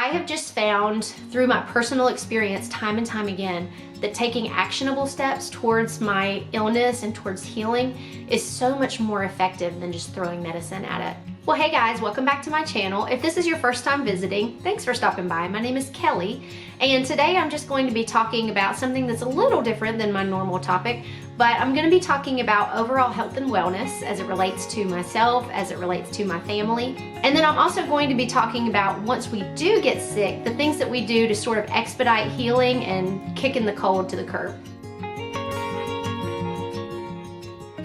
I have just found through my personal experience time and time again that taking actionable steps towards my illness and towards healing is so much more effective than just throwing medicine at it. Well, hey guys, welcome back to my channel. If this is your first time visiting, thanks for stopping by. My name is Kelly, and today I'm just going to be talking about something that's a little different than my normal topic, but I'm going to be talking about overall health and wellness as it relates to myself, as it relates to my family. And then I'm also going to be talking about, once we do get sick, the things that we do to sort of expedite healing and kicking the cold to the curb.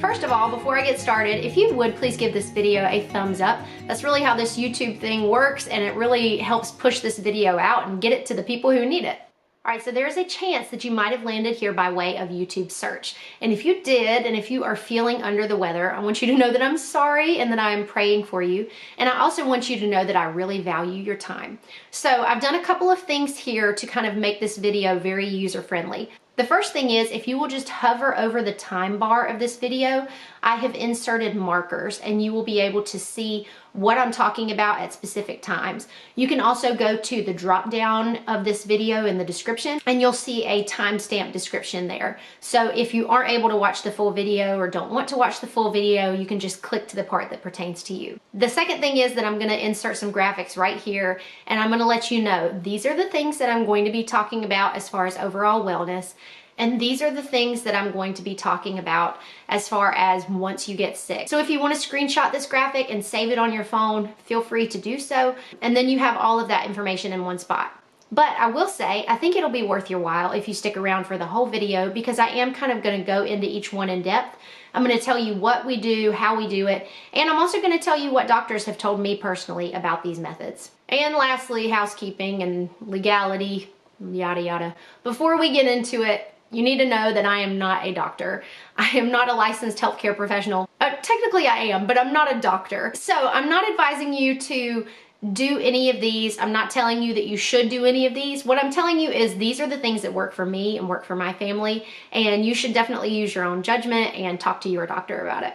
First of all, before I get started, if you would please give this video a thumbs up. That's really how this YouTube thing works, and it really helps push this video out and get it to the people who need it. All right, so there's a chance that you might have landed here by way of YouTube search. And if you did, and if you are feeling under the weather, I want you to know that I'm sorry and that I am praying for you. And I also want you to know that I really value your time. So I've done a couple of things here to kind of make this video very user-friendly. The first thing is, if you will just hover over the time bar of this video, I have inserted markers and you will be able to see what I'm talking about at specific times. You can also go to the drop down of this video in the description and you'll see a timestamp description there. So if you aren't able to watch the full video or don't want to watch the full video, you can just click to the part that pertains to you. The second thing is that I'm going to insert some graphics right here, and I'm going to let you know these are the things that I'm going to be talking about as far as overall wellness. And these are the things that I'm going to be talking about as far as once you get sick. So if you want to screenshot this graphic and save it on your phone, feel free to do so. And then you have all of that information in one spot. But I will say, I think it'll be worth your while if you stick around for the whole video, because I am kind of going to go into each one in depth. I'm going to tell you what we do, how we do it, and I'm also going to tell you what doctors have told me personally about these methods. And lastly, housekeeping and legality, yada yada. Before we get into it, you need to know that I am not a doctor. I am not a licensed healthcare professional. Technically I am, but I'm not a doctor. So I'm not advising you to do any of these. I'm not telling you that you should do any of these. What I'm telling you is these are the things that work for me and work for my family, and you should definitely use your own judgment and talk to your doctor about it.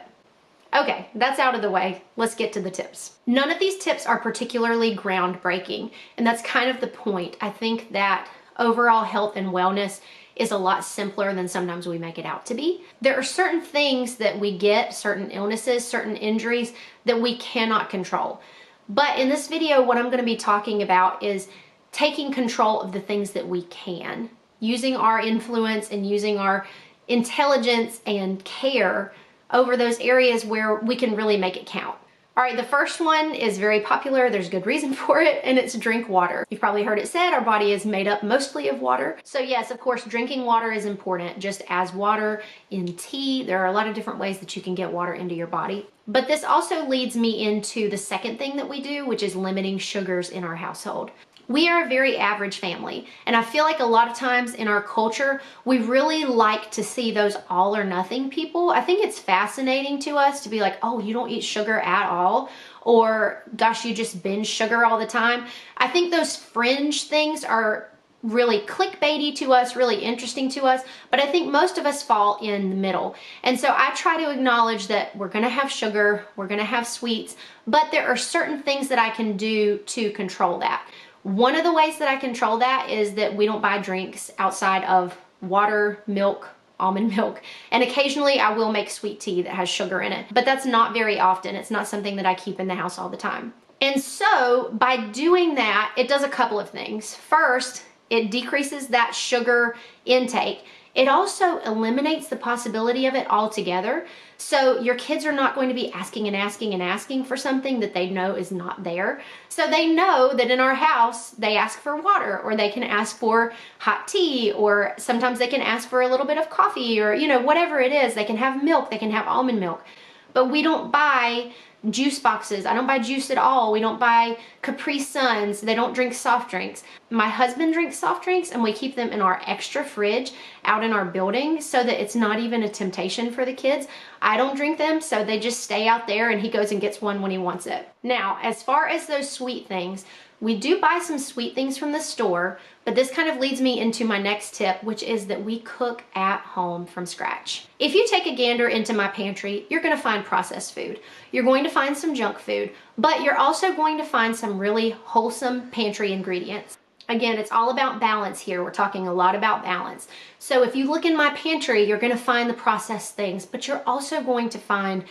Okay, that's out of the way. Let's get to the tips. None of these tips are particularly groundbreaking, and that's kind of the point. I think that overall health and wellness is a lot simpler than sometimes we make it out to be. There are certain things that we get, certain illnesses, certain injuries that we cannot control. But in this video, what I'm going to be talking about is taking control of the things that we can, using our influence and using our intelligence and care over those areas where we can really make it count. All right, the first one is very popular. There's good reason for it, and it's drink water. You've probably heard it said our body is made up mostly of water. So yes, of course, drinking water is important, just as water in tea. There are a lot of different ways that you can get water into your body. But this also leads me into the second thing that we do, which is limiting sugars in our household. We are a very average family, and I feel like a lot of times in our culture, we really like to see those all or nothing people. I think it's fascinating to us to be like, oh, you don't eat sugar at all, or gosh, you just binge sugar all the time. I think those fringe things are really clickbaity to us, really interesting to us, but I think most of us fall in the middle. And so I try to acknowledge that we're gonna have sugar, we're gonna have sweets, but there are certain things that I can do to control that. One of the ways that I control that is that we don't buy drinks outside of water, milk, almond milk, and occasionally I will make sweet tea that has sugar in it, but that's not very often. It's not something that I keep in the house all the time. And so by doing that, it does a couple of things. First, it decreases that sugar intake. It also eliminates the possibility of it altogether. So your kids are not going to be asking and asking and asking for something that they know is not there. So they know that in our house, they ask for water, or they can ask for hot tea, or sometimes they can ask for a little bit of coffee, or whatever it is. They can have milk, they can have almond milk. But we don't buy juice boxes. I don't buy juice at all. We don't buy Capri Suns. They don't drink soft drinks. My husband drinks soft drinks, and we keep them in our extra fridge out in our building so that it's not even a temptation for the kids. I don't drink them, so they just stay out there, and he goes and gets one when he wants it. Now, as far as those sweet things, We do buy some sweet things from the store, but this kind of leads me into my next tip, which is that we cook at home from scratch. If you take a gander into my pantry, you're gonna find processed food. You're going to find some junk food, but you're also going to find some really wholesome pantry ingredients. Again, it's all about balance here. We're talking a lot about balance. So if you look in my pantry, you're gonna find the processed things, but you're also going to find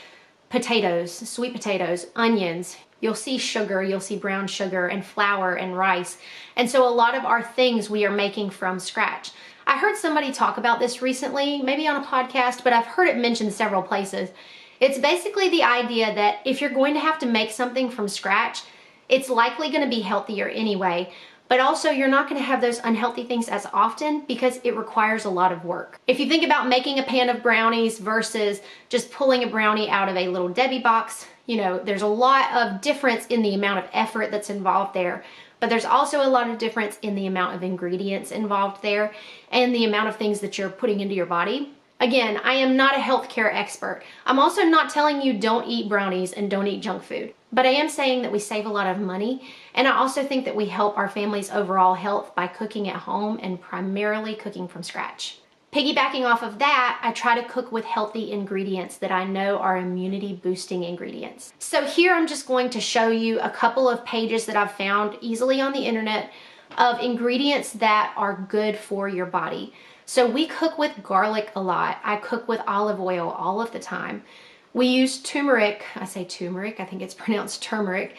potatoes, sweet potatoes, onions. You'll see sugar, you'll see brown sugar and flour and rice. And so a lot of our things we are making from scratch. I heard somebody talk about this recently, maybe on a podcast, but I've heard it mentioned several places. It's basically the idea that if you're going to have to make something from scratch, it's likely going to be healthier anyway. But also you're not going to have those unhealthy things as often because it requires a lot of work. If you think about making a pan of brownies versus just pulling a brownie out of a Little Debbie box, you know, there's a lot of difference in the amount of effort that's involved there. But there's also a lot of difference in the amount of ingredients involved there and the amount of things that you're putting into your body. Again, I am not a healthcare expert. I'm also not telling you don't eat brownies and don't eat junk food. But I am saying that we save a lot of money, and I also think that we help our family's overall health by cooking at home and primarily cooking from scratch. Piggybacking off of that, I try to cook with healthy ingredients that I know are immunity boosting ingredients. So here I'm just going to show you a couple of pages that I've found easily on the internet of ingredients that are good for your body. So we cook with garlic a lot. I cook with olive oil all of the time. We use turmeric. I say turmeric, I think it's pronounced turmeric.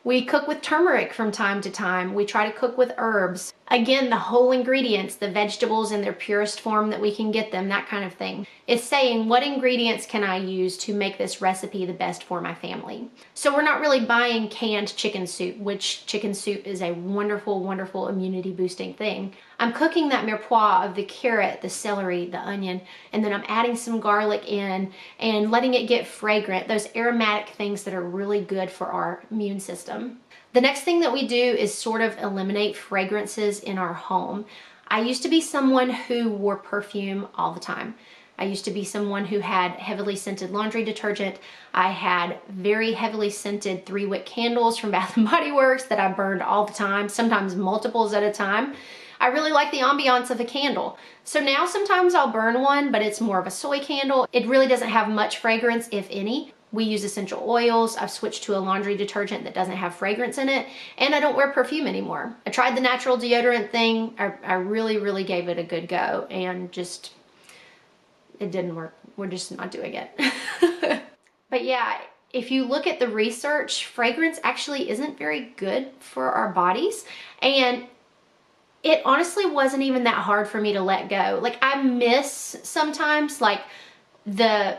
We cook with turmeric from time to time. We try to cook with herbs. Again, the whole ingredients, the vegetables in their purest form that we can get them, that kind of thing. It's saying what ingredients can I use to make this recipe the best for my family. So we're not really buying canned chicken soup, which chicken soup is a wonderful, wonderful immunity boosting thing. I'm cooking that mirepoix of the carrot, the celery, the onion, and then I'm adding some garlic in and letting it get fragrant, those aromatic things that are really good for our immune system. The next thing that we do is sort of eliminate fragrances in our home. I used to be someone who wore perfume all the time. I used to be someone who had heavily scented laundry detergent. I had very heavily scented 3-wick candles from Bath & Body Works that I burned all the time, sometimes multiples at a time. I really like the ambiance of a candle. So now sometimes I'll burn one, but it's more of a soy candle. It really doesn't have much fragrance, if any. We use essential oils. I've switched to a laundry detergent that doesn't have fragrance in it, and I don't wear perfume anymore. I tried the natural deodorant thing. I really, really gave it a good go, and just, it didn't work. We're just not doing it. But yeah, if you look at the research, fragrance actually isn't very good for our bodies, and it honestly wasn't even that hard for me to let go. Like, I miss sometimes like the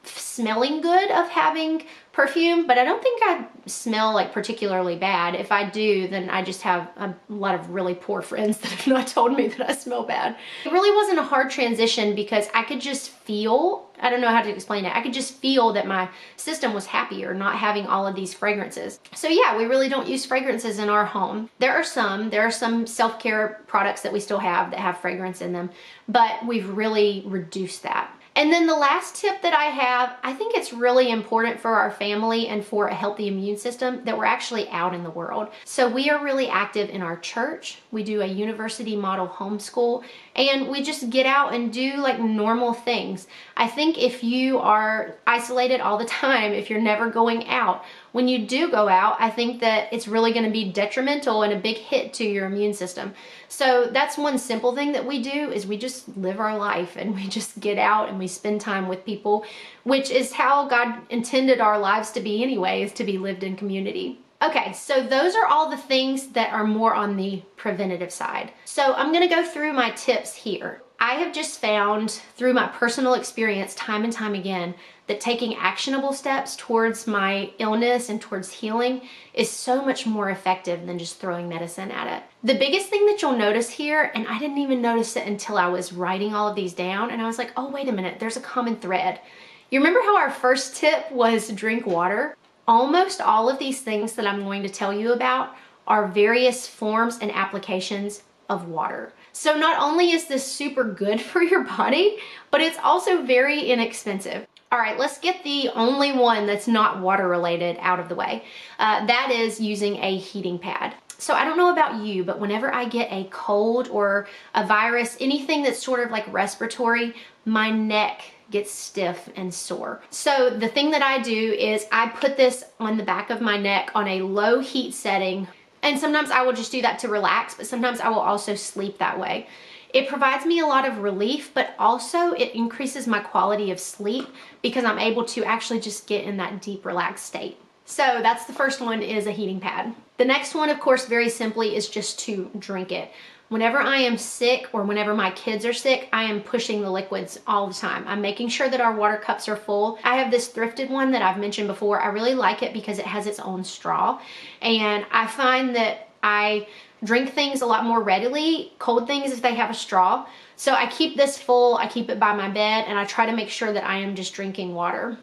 smelling good of having perfume, but I don't think I smell like particularly bad. If I do, then I just have a lot of really poor friends that have not told me that I smell bad. It really wasn't a hard transition because I could just feel, I don't know how to explain it, I could just feel that my system was happier not having all of these fragrances. So yeah, we really don't use fragrances in our home. There are some self-care products that we still have that have fragrance in them, but we've really reduced that. And then the last tip that I have, I think it's really important for our family and for a healthy immune system that we're actually out in the world. So we are really active in our church. We do a university model homeschool, and we just get out and do like normal things. I think if you are isolated all the time, if you're never going out, when you do go out, I think that it's really going to be detrimental and a big hit to your immune system. So that's one simple thing that we do, is we just live our life and we just get out and we spend time with people, which is how God intended our lives to be anyway, is to be lived in community. Okay, so those are all the things that are more on the preventative side. So I'm going to go through my tips here. I have just found through my personal experience time and time again that taking actionable steps towards my illness and towards healing is so much more effective than just throwing medicine at it. The biggest thing that you'll notice here, and I didn't even notice it until I was writing all of these down, and I was like, oh, wait a minute, there's a common thread. You remember how our first tip was drink water? Almost all of these things that I'm going to tell you about are various forms and applications of water. So not only is this super good for your body, but it's also very inexpensive. All right, let's get the only one that's not water related out of the way. That is using a heating pad. So I don't know about you, but whenever I get a cold or a virus, anything that's sort of like respiratory, my neck gets stiff and sore. So the thing that I do is I put this on the back of my neck on a low heat setting. And sometimes I will just do that to relax, but sometimes I will also sleep that way. It provides me a lot of relief, but also it increases my quality of sleep because I'm able to actually just get in that deep relaxed state. So that's the first one, is a heating pad. The next one, of course, very simply is just to drink it. Whenever I am sick or whenever my kids are sick, I am pushing the liquids all the time. I'm making sure that our water cups are full. I have this thrifted one that I've mentioned before. I really like it because it has its own straw. And I find that I drink things a lot more readily, cold things, if they have a straw. So I keep this full, I keep it by my bed, and I try to make sure that I am just drinking water.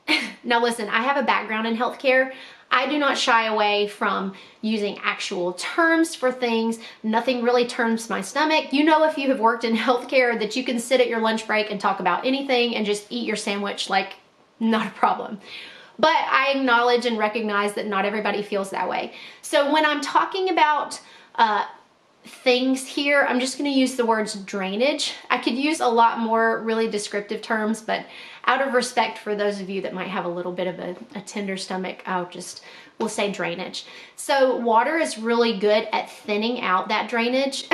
Now listen, I have a background in healthcare. I do not shy away from using actual terms for things. Nothing really turns my stomach. You know, if you have worked in healthcare, that you can sit at your lunch break and talk about anything and just eat your sandwich like not a problem. But I acknowledge and recognize that not everybody feels that way. So when I'm talking about things here, I'm just going to use the words drainage. I could use a lot more really descriptive terms, but out of respect for those of you that might have a little bit of a tender stomach, we'll say drainage. So water is really good at thinning out that drainage.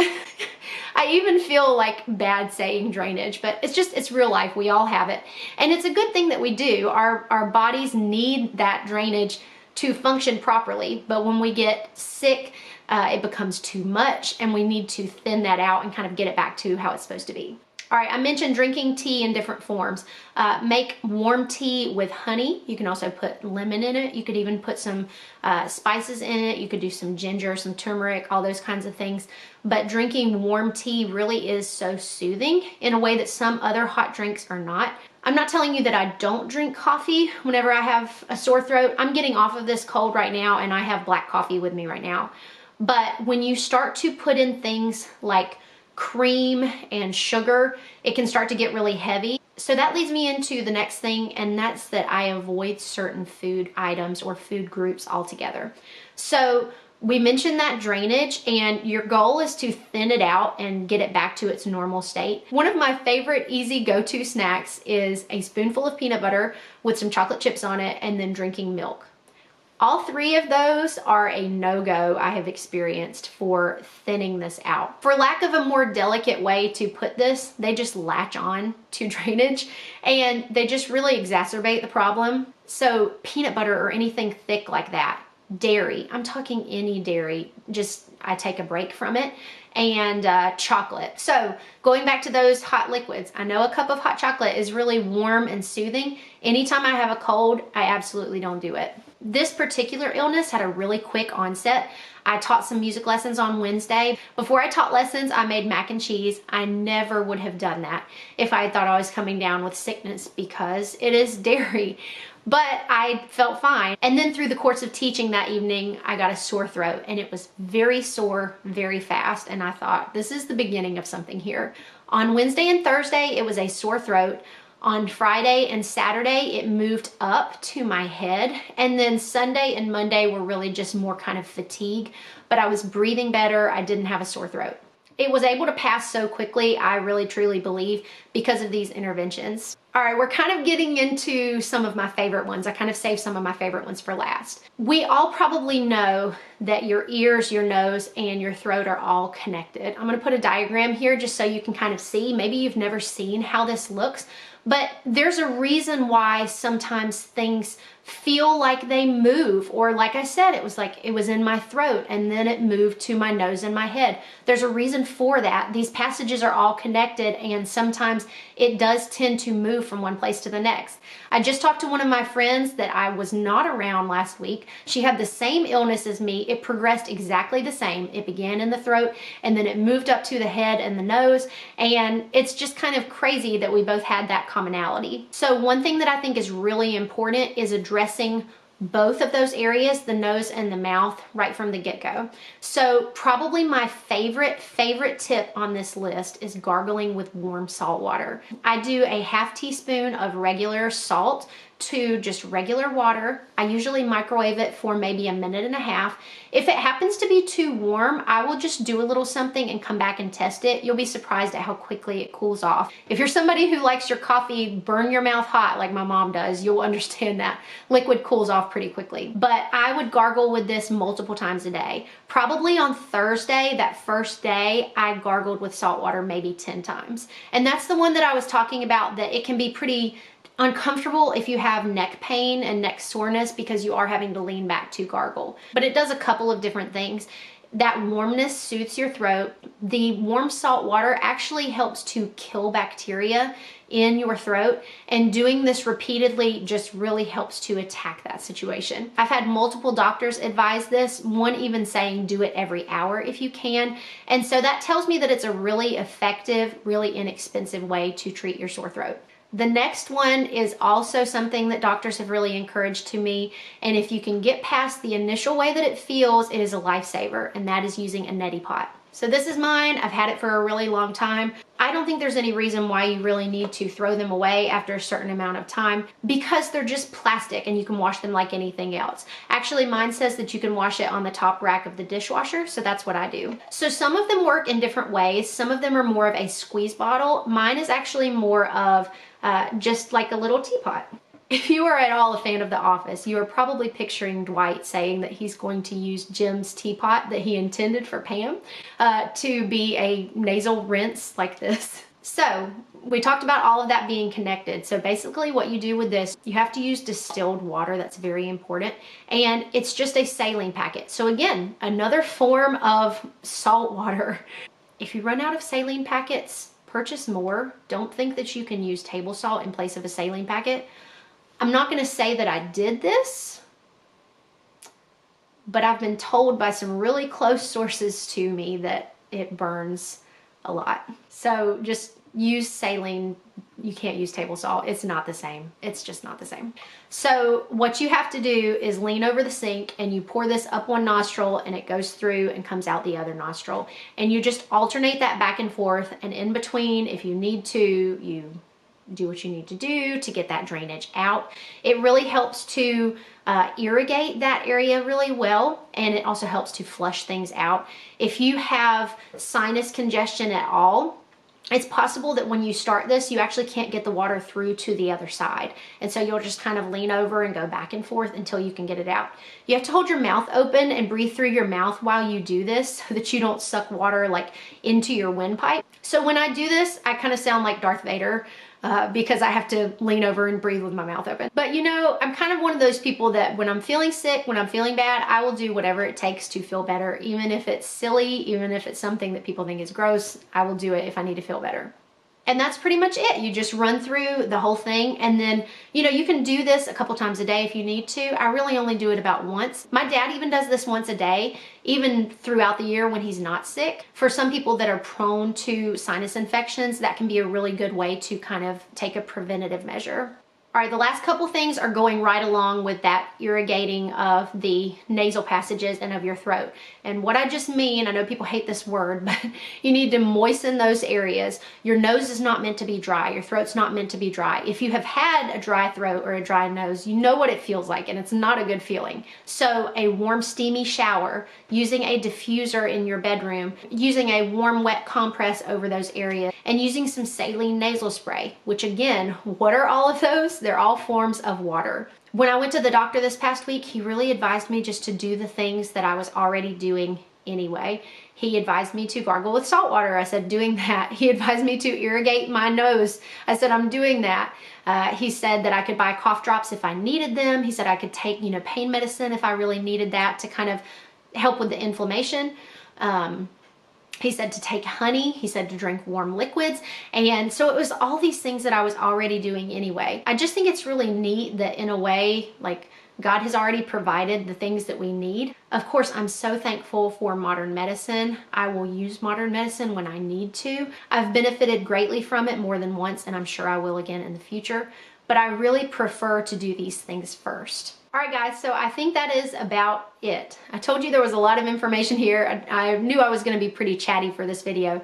I even feel like bad saying drainage, but it's real life. We all have it. And it's a good thing that we do. Our bodies need that drainage to function properly. But when we get sick, it becomes too much and we need to thin that out and kind of get it back to how it's supposed to be. All right, I mentioned drinking tea in different forms. Make warm tea with honey. You can also put lemon in it. You could even put some spices in it. You could do some ginger, some turmeric, all those kinds of things. But drinking warm tea really is so soothing in a way that some other hot drinks are not. I'm not telling you that I don't drink coffee whenever I have a sore throat. I'm getting off of this cold right now and I have black coffee with me right now. But when you start to put in things like cream and sugar, it can start to get really heavy. So that leads me into the next thing, and that's that I avoid certain food items or food groups altogether. So we mentioned that drainage, and your goal is to thin it out and get it back to its normal state. One of my favorite easy go-to snacks is a spoonful of peanut butter with some chocolate chips on it and then drinking milk. All three of those are a no-go I have experienced for thinning this out. For lack of a more delicate way to put this, they just latch on to drainage and they just really exacerbate the problem. So peanut butter or anything thick like that, dairy, I'm talking any dairy, I take a break from it, and chocolate. So going back to those hot liquids, I know a cup of hot chocolate is really warm and soothing. Anytime I have a cold, I absolutely don't do it. This particular illness had a really quick onset. I taught some music lessons on Wednesday. Before I taught lessons, I made mac and cheese. I never would have done that if I thought I was coming down with sickness because it is dairy. But I felt fine. And then through the course of teaching that evening, I got a sore throat and it was very sore, very fast. And I thought, this is the beginning of something here. On Wednesday and Thursday, it was a sore throat. On Friday and Saturday, it moved up to my head. And then Sunday and Monday were really just more kind of fatigue, but I was breathing better. I didn't have a sore throat. It was able to pass so quickly, I really truly believe, because of these interventions. All right, we're kind of getting into some of my favorite ones. I kind of saved some of my favorite ones for last. We all probably know that your ears, your nose, and your throat are all connected. I'm gonna put a diagram here just so you can kind of see. Maybe you've never seen how this looks, but there's a reason why sometimes things feel like they move, or like I said, it was like it was in my throat and then it moved to my nose and my head. There's a reason for that. These passages are all connected and sometimes it does tend to move from one place to the next. I just talked to one of my friends that I was not around last week. She had the same illness as me. It progressed exactly the same. It began in the throat and then it moved up to the head and the nose, and it's just kind of crazy that we both had that commonality. So one thing that I think is really important is addressing both of those areas, the nose and the mouth, right from the get-go. So probably my favorite tip on this list is gargling with warm salt water. I do a half teaspoon of regular salt to just regular water. I usually microwave it for maybe a minute and a half. If it happens to be too warm, I will just do a little something and come back and test it. You'll be surprised at how quickly it cools off. If you're somebody who likes your coffee burn your mouth hot like my mom does, you'll understand that liquid cools off pretty quickly. But I would gargle with this multiple times a day. Probably on Thursday, that first day, I gargled with salt water maybe 10 times. And that's the one that I was talking about, that it can be pretty uncomfortable if you have neck pain and neck soreness because you are having to lean back to gargle. But it does a couple of different things. That warmness soothes your throat. The warm salt water actually helps to kill bacteria in your throat, and doing this repeatedly just really helps to attack that situation. I've had multiple doctors advise this, one even saying do it every hour if you can. And so that tells me that it's a really effective, really inexpensive way to treat your sore throat. The next one is also something that doctors have really encouraged to me, and if you can get past the initial way that it feels, it is a lifesaver, and that is using a neti pot. So this is mine. I've had it for a really long time. I don't think there's any reason why you really need to throw them away after a certain amount of time, because they're just plastic and you can wash them like anything else. Actually, mine says that you can wash it on the top rack of the dishwasher, so that's what I do. So some of them work in different ways. Some of them are more of a squeeze bottle. Mine is actually more of just like a little teapot. If you are at all a fan of The Office, you are probably picturing Dwight saying that he's going to use Jim's teapot that he intended for Pam to be a nasal rinse like this. So we talked about all of that being connected. So basically what you do with this, you have to use distilled water. That's very important. And it's just a saline packet. So again, another form of salt water. If you run out of saline packets, purchase more. Don't think that you can use table salt in place of a saline packet. I'm not going to say that I did this, but I've been told by some really close sources to me that it burns a lot. So just use saline. You can't use table salt. It's not the same. It's just not the same. So what you have to do is lean over the sink and you pour this up one nostril and it goes through and comes out the other nostril. And you just alternate that back and forth, and in between, if you need to, you do what you need to do to get that drainage out. It really helps to irrigate that area really well, and it also helps to flush things out. If you have sinus congestion at all, it's possible that when you start this, you actually can't get the water through to the other side. And so you'll just kind of lean over and go back and forth until you can get it out. You have to hold your mouth open and breathe through your mouth while you do this so that you don't suck water like into your windpipe. So when I do this, I kind of sound like Darth Vader because I have to lean over and breathe with my mouth open. But you know, I'm kind of one of those people that when I'm feeling sick, when I'm feeling bad, I will do whatever it takes to feel better. Even if it's silly, even if it's something that people think is gross, I will do it if I need to feel better. And that's pretty much it. You just run through the whole thing, and then, you know, you can do this a couple times a day if you need to. I really only do it about once. My dad even does this once a day, even throughout the year when he's not sick. For some people that are prone to sinus infections, that can be a really good way to kind of take a preventative measure. All right, the last couple things are going right along with that irrigating of the nasal passages and of your throat. And what I just mean, I know people hate this word, but you need to moisten those areas. Your nose is not meant to be dry. Your throat's not meant to be dry. If you have had a dry throat or a dry nose, you know what it feels like, and it's not a good feeling. So a warm, steamy shower, using a diffuser in your bedroom, using a warm, wet compress over those areas, and using some saline nasal spray, which again, what are all of those? They're all forms of water. When I went to the doctor this past week, he really advised me just to do the things that I was already doing anyway. He advised me to gargle with salt water. I said, doing that. He advised me to irrigate my nose. I said, I'm doing that. He said that I could buy cough drops if I needed them. He said I could take, you know, pain medicine if I really needed that to kind of help with the inflammation. He said to take honey. He said to drink warm liquids. And so it was all these things that I was already doing anyway. I just think it's really neat that in a way, like, God has already provided the things that we need. Of course, I'm so thankful for modern medicine. I will use modern medicine when I need to. I've benefited greatly from it more than once, and I'm sure I will again in the future. But I really prefer to do these things first. All right, guys, so I think that is about it. I told you there was a lot of information here. I knew I was going to be pretty chatty for this video,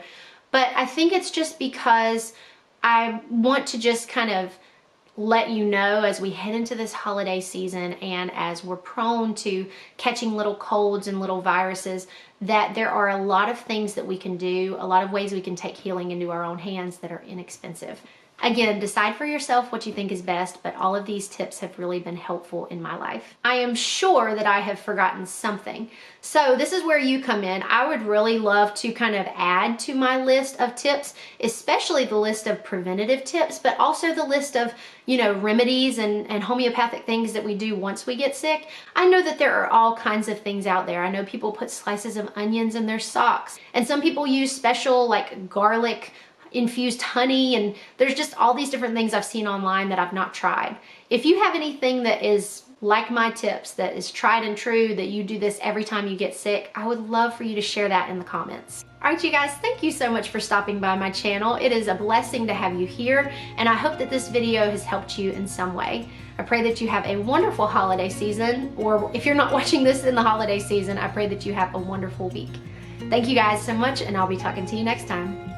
but I think it's just because I want to just kind of let you know as we head into this holiday season and as we're prone to catching little colds and little viruses, that there are a lot of things that we can do, a lot of ways we can take healing into our own hands that are inexpensive. Again, decide for yourself what you think is best, but all of these tips have really been helpful in my life. I am sure that I have forgotten something. So this is where you come in. I would really love to kind of add to my list of tips, especially the list of preventative tips, but also the list of, you know, remedies and homeopathic things that we do once we get sick. I know that there are all kinds of things out there. I know people put slices of onions in their socks, and some people use special like garlic infused honey, and there's just all these different things I've seen online that I've not tried. If you have anything that is like my tips, that is tried and true, that you do this every time you get sick, I would love for you to share that in the comments. All right, you guys, thank you so much for stopping by my channel. It is a blessing to have you here, and I hope that this video has helped you in some way. I pray that you have a wonderful holiday season, or if you're not watching this in the holiday season, I pray that you have a wonderful week. Thank you guys so much, and I'll be talking to you next time.